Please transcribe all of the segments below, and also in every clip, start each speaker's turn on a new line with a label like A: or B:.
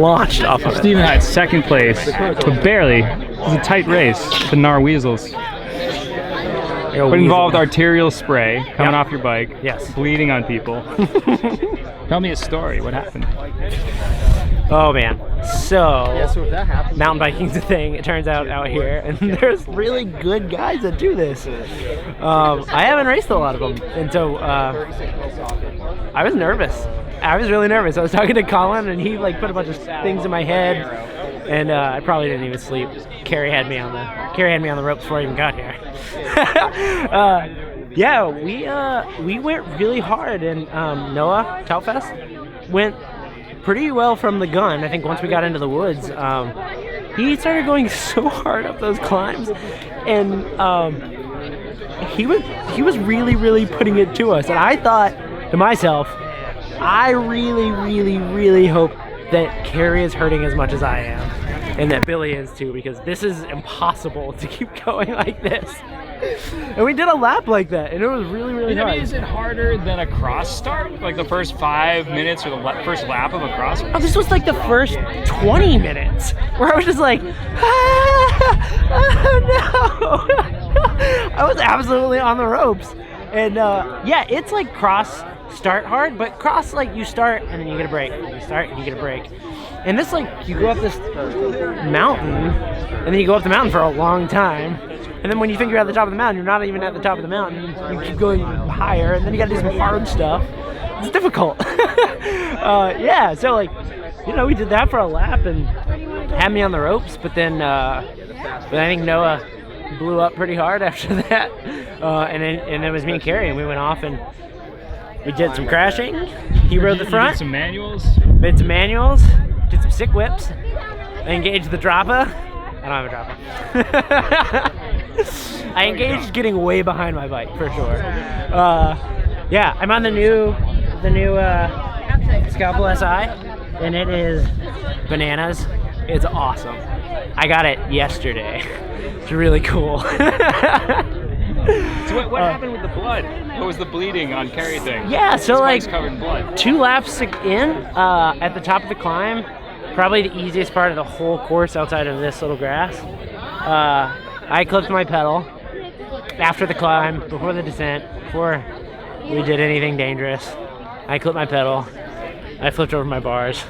A: launched off of it.
B: Steven had second place, but barely. It was a tight race. The Gnar Weasels. But involved arterial spray coming off your bike.
A: Yes.
B: Bleeding on people. Tell me a story. What happened?
A: Oh man. So mountain biking's a thing, it turns out here, and there's really good guys that do this. I haven't raced a lot of them, and so I was nervous. I was really nervous. I was talking to Colin, and he like put a bunch of things in my head, and I probably didn't even sleep. Carrie had me on the ropes before I even got here. Yeah, we went really hard, and Noah Telfest went pretty well from the gun. I think once we got into the woods, he started going so hard up those climbs, and he was really putting it to us. And I thought to myself, I really hope that Carrie is hurting as much as I am, and that Billy is too, because this is impossible to keep going like this. And we did a lap like that, and it was really hard.
B: I mean, is it harder than a cross start? Like the first 5 minutes or the first lap of a cross?
A: Oh, this was like the first 20 minutes, where I was just like, no. I was absolutely on the ropes. And yeah, it's like cross start hard, but cross, like, you start and then you get a break, and you start and you get a break. And this, like, you go up this mountain, and then you go up the mountain for a long time. And then when you think you're at the top of the mountain, you're not even at the top of the mountain. You keep going higher, and then you got to do some hard stuff. It's difficult. Yeah, so like, you know, we did that for a lap and had me on the ropes. But then I think Noah blew up pretty hard after that. And it was me and Carrie, and we went off and we did some crashing. He rode the front.
B: Did some manuals.
A: Made some manuals. Did some sick whips. Engaged the dropper. I don't have a dropper. I engaged getting way behind my bike for sure. Yeah, I'm on the new Scalpel SI, and it is bananas. It's awesome. I got it yesterday. It's really cool.
B: So what happened with the blood? What was the bleeding on Carrie thing?
A: Yeah, so like
B: covered in blood.
A: 2 laps in, at the top of the climb, probably the easiest part of the whole course outside of this little grass. I clipped my pedal after the climb, before the descent, before we did anything dangerous. I clipped my pedal. I flipped over my bars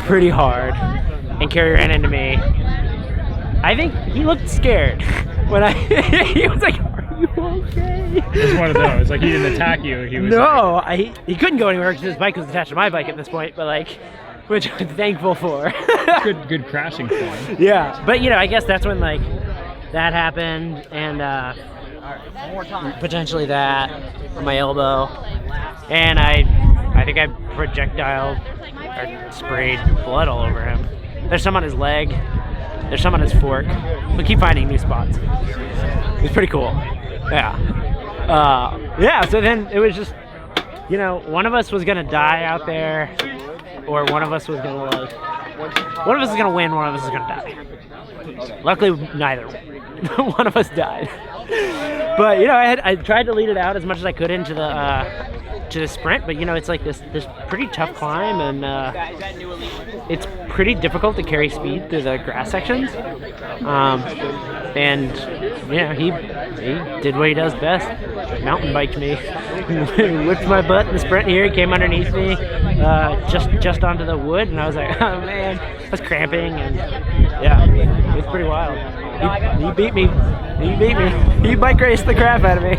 A: pretty hard, and Carrie ran into me. I think he looked scared when he was like, "Are you okay?"
B: It was one of those. Like, he didn't attack you. He was
A: no, he couldn't go anywhere because his bike was attached to my bike at this point. But like, which I'm thankful for.
B: good crashing point.
A: Yeah, but you know, I guess that's when like that happened, and potentially that on my elbow, and I think I projectiled or sprayed blood all over him. There's some on his leg. There's some on his fork. We keep finding new spots. It's pretty cool. Yeah. Yeah, so then it was just, you know, one of us was gonna die out there, or one of us was gonna one of us is gonna win, one of us is gonna die. Luckily, neither. One of us died. But you know, I tried to lead it out as much as I could into the sprint, but you know, it's like this pretty tough climb, and it's pretty difficult to carry speed through the grass sections. And you know, he did what he does best. Mountain biked me, whipped my butt in the sprint here. He came underneath me, just onto the wood, and I was like, oh man, I was cramping, and yeah, it was pretty wild. He beat me. He bike raced the crap out of me.